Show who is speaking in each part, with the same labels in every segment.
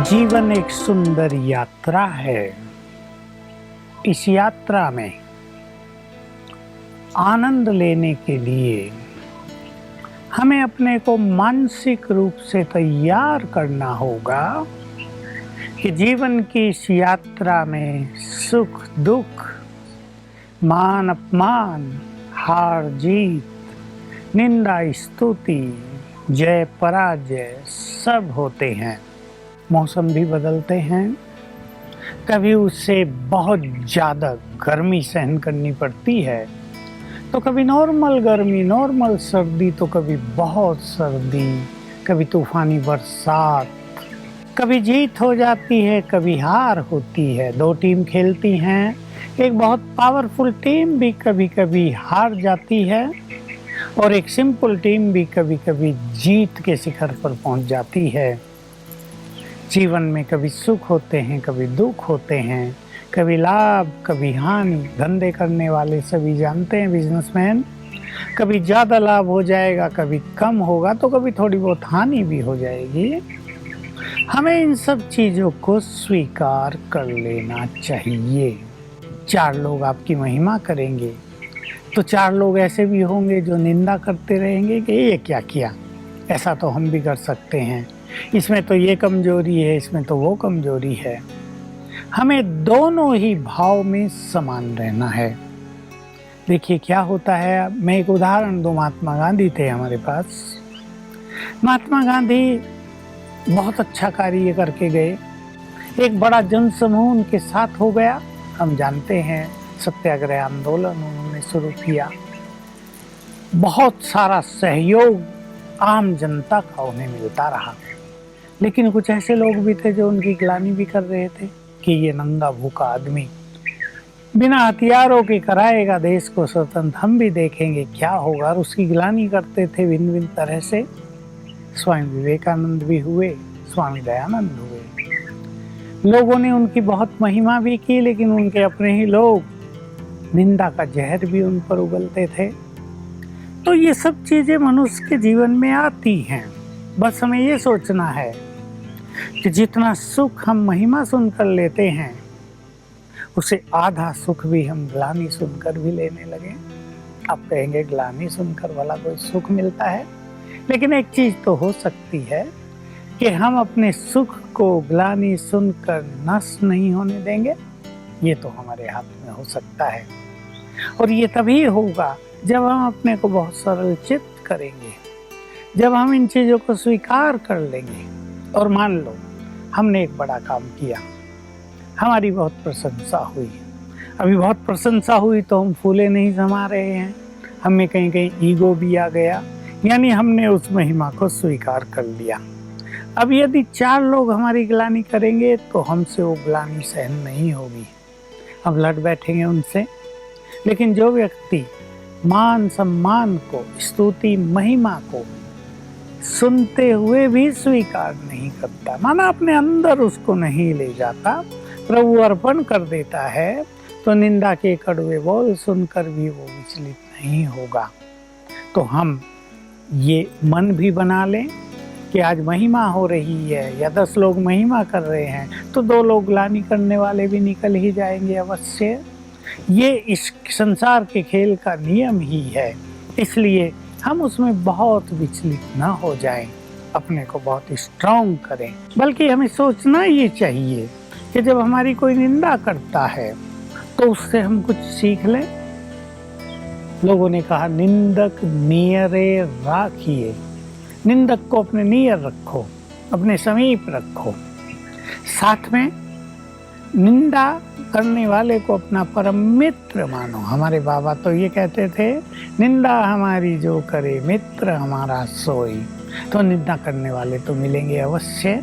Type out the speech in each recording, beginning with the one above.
Speaker 1: जीवन एक सुंदर यात्रा है। इस यात्रा में आनंद लेने के लिए हमें अपने को मानसिक रूप से तैयार करना होगा कि जीवन की इस यात्रा में सुख दुख, मान अपमान, हार जीत, निंदा स्तुति, जय पराजय सब होते हैं। मौसम भी बदलते हैं, कभी उससे बहुत ज़्यादा गर्मी सहन करनी पड़ती है, तो कभी नॉर्मल गर्मी, नॉर्मल सर्दी, तो कभी बहुत सर्दी, कभी तूफानी बरसात, कभी जीत हो जाती है, कभी हार होती है। दो टीम खेलती हैं, एक बहुत पावरफुल टीम भी कभी कभी हार जाती है और एक सिंपल टीम भी कभी कभी जीत के शिखर पर पहुंच जाती है। जीवन में कभी सुख होते हैं, कभी दुख होते हैं, कभी लाभ, कभी हानि। धंधे करने वाले सभी जानते हैं, बिजनेसमैन, कभी ज़्यादा लाभ हो जाएगा, कभी कम होगा, तो कभी थोड़ी बहुत हानि भी हो जाएगी। हमें इन सब चीज़ों को स्वीकार कर लेना चाहिए। चार लोग आपकी महिमा करेंगे तो चार लोग ऐसे भी होंगे जो निंदा करते रहेंगे कि ये क्या किया, ऐसा तो हम भी कर सकते हैं, इसमें तो ये कमजोरी है, इसमें तो वो कमजोरी है। हमें दोनों ही भाव में समान रहना है। देखिए क्या होता है, मैं एक उदाहरण दूं। महात्मा गांधी थे हमारे पास। महात्मा गांधी बहुत अच्छा कार्य करके गए, एक बड़ा जनसमूह उनके साथ हो गया। हम जानते हैं सत्याग्रह आंदोलन उन्होंने शुरू किया, बहुत सारा सहयोग आम जनता का उन्हें मिलता रहा। लेकिन कुछ ऐसे लोग भी थे जो उनकी गिलानी भी कर रहे थे कि ये नंगा भूखा आदमी बिना हथियारों के कराएगा देश को स्वतंत्र, हम भी देखेंगे क्या होगा। और उसकी गिलानी करते थे भिन्न भिन्न तरह से। स्वामी विवेकानंद भी हुए, स्वामी दयानंद हुए। लोगों ने उनकी बहुत महिमा भी की, लेकिन उनके अपने ही लोग निंदा का जहर भी उन पर उगलते थे। तो ये सब चीजें मनुष्य के जीवन में आती हैं। बस हमें ये सोचना है कि जितना सुख हम महिमा सुनकर लेते हैं, उसे आधा सुख भी हम ग्लानि सुनकर भी लेने लगे। आप कहेंगे ग्लानि सुनकर वाला कोई सुख मिलता है, लेकिन एक चीज तो हो सकती है कि हम अपने सुख को ग्लानि सुनकर नष्ट नहीं होने देंगे। ये तो हमारे हाथ में हो सकता है, और ये तभी होगा जब हम अपने को बहुत सरल चित्त करेंगे, जब हम इन चीज़ों को स्वीकार कर लेंगे। और मान लो हमने एक बड़ा काम किया, हमारी बहुत प्रशंसा हुई, अभी बहुत प्रशंसा हुई तो हम फूले नहीं समा रहे हैं, हमें कहीं कहीं ईगो भी आ गया, यानी हमने उस महिमा को स्वीकार कर लिया। अब यदि चार लोग हमारी गिलानी करेंगे तो हमसे वो गिलानी सहन नहीं होगी, अब लड़ बैठेंगे उनसे। लेकिन जो व्यक्ति मान सम्मान को, स्तुति महिमा को सुनते हुए भी स्वीकार नहीं करता, माना अपने अंदर उसको नहीं ले जाता, प्रभु अर्पण कर देता है, तो निंदा के कड़वे बोल सुनकर भी वो विचलित नहीं होगा। तो हम ये मन भी बना लें कि आज महिमा हो रही है या 10 लोग महिमा कर रहे हैं तो 2 लोग ग्लानि करने वाले भी निकल ही जाएंगे अवश्य। ये इस संसार के खेल का नियम ही है, इसलिए हम उसमें बहुत विचलित ना हो जाएं, अपने को बहुत स्ट्रॉन्ग करें। बल्कि हमें सोचना ये चाहिए कि जब हमारी कोई निंदा करता है तो उससे हम कुछ सीख लें। लोगों ने कहा निंदक नियरे राखिए, निंदक को अपने नियर रखो, अपने समीप रखो, साथ में निंदा करने वाले को अपना परम मित्र मानो। हमारे बाबा तो ये कहते थे, निंदा हमारी जो करे मित्र हमारा सोई। तो निंदा करने वाले तो मिलेंगे अवश्य,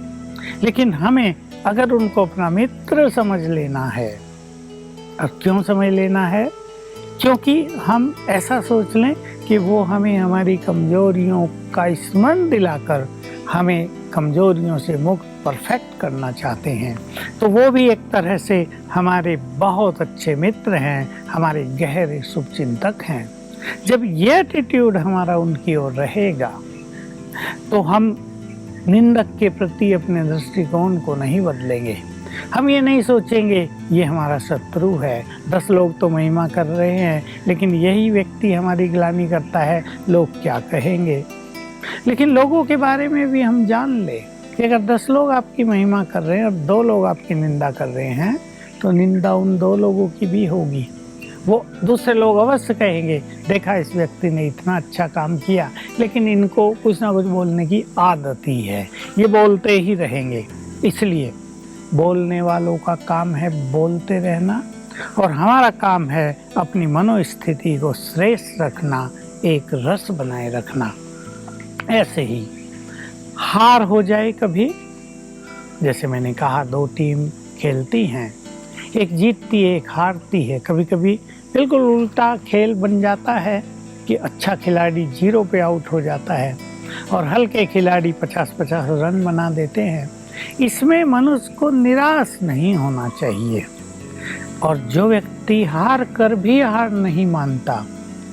Speaker 1: लेकिन हमें अगर उनको अपना मित्र समझ लेना है, और क्यों समझ लेना है, क्योंकि हम ऐसा सोच लें कि वो हमें हमारी कमजोरियों का स्मरण दिलाकर हमें कमजोरियों से मुक्त परफेक्ट करना चाहते हैं, तो वो भी एक तरह से हमारे बहुत अच्छे मित्र हैं, हमारे गहरे शुभचिंतक हैं। जब ये एटीट्यूड हमारा उनकी ओर रहेगा तो हम निंदक के प्रति अपने दृष्टिकोण को नहीं बदलेंगे। हम ये नहीं सोचेंगे ये हमारा शत्रु है, 10 लोग तो महिमा कर रहे हैं, लेकिन यही व्यक्ति हमारी ग्लानि करता है, लोग क्या कहेंगे। लेकिन लोगों के बारे में भी हम जान ले कि अगर 10 लोग आपकी महिमा कर रहे हैं और 2 लोग आपकी निंदा कर रहे हैं, तो निंदा उन 2 लोगों की भी होगी। वो दूसरे लोग अवश्य कहेंगे, देखा इस व्यक्ति ने इतना अच्छा काम किया, लेकिन इनको कुछ ना कुछ बोलने की आदत ही है, ये बोलते ही रहेंगे। इसलिए बोलने वालों का काम है बोलते रहना, और हमारा काम है अपनी मनोस्थिति को श्रेष्ठ रखना, एक रस बनाए रखना। ऐसे ही हार हो जाए कभी, जैसे मैंने कहा 2 टीम खेलती हैं, एक जीतती है एक हारती है, कभी कभी बिल्कुल उल्टा खेल बन जाता है कि अच्छा खिलाड़ी 0 पे आउट हो जाता है और हल्के खिलाड़ी 50-50 रन बना देते हैं। इसमें मनुष्य को निराश नहीं होना चाहिए, और जो व्यक्ति हार कर भी हार नहीं मानता,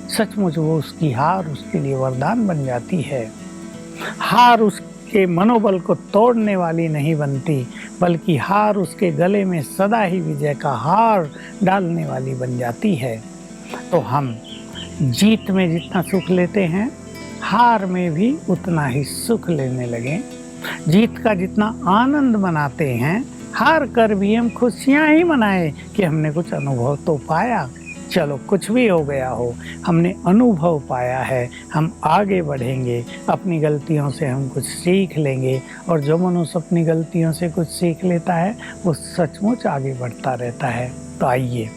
Speaker 1: सचमुच वो उसकी हार उसके लिए वरदान बन जाती है। हार उसके मनोबल को तोड़ने वाली नहीं बनती, बल्कि हार उसके गले में सदा ही विजय का हार डालने वाली बन जाती है। तो हम जीत में जितना सुख लेते हैं, हार में भी उतना ही सुख लेने लगें। जीत का जितना आनंद मनाते हैं, हार कर भी हम खुशियाँ ही मनाएं कि हमने कुछ अनुभव तो पाया। चलो कुछ भी हो गया हो, हमने अनुभव पाया है, हम आगे बढ़ेंगे, अपनी गलतियों से हम कुछ सीख लेंगे, और जो मनुष्य अपनी गलतियों से कुछ सीख लेता है वो सचमुच आगे बढ़ता रहता है। तो आइए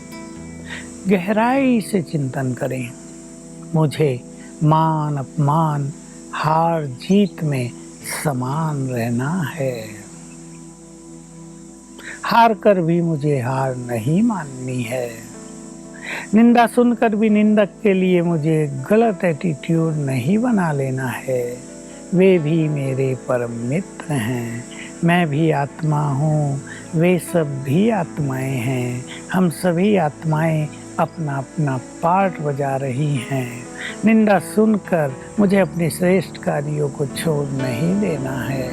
Speaker 1: गहराई से चिंतन करें। मुझे मान अपमान हार जीत में समान रहना है। हार कर भी मुझे हार नहीं माननी है। निंदा सुनकर भी निंदक के लिए मुझे गलत एटीट्यूड नहीं बना लेना है। वे भी मेरे परम मित्र हैं, मैं भी आत्मा हूँ, वे सब भी आत्माएं हैं। हम सभी आत्माएं अपना अपना पार्ट बजा रही हैं। निंदा सुनकर मुझे अपने श्रेष्ठ कार्यों को छोड़ नहीं देना है।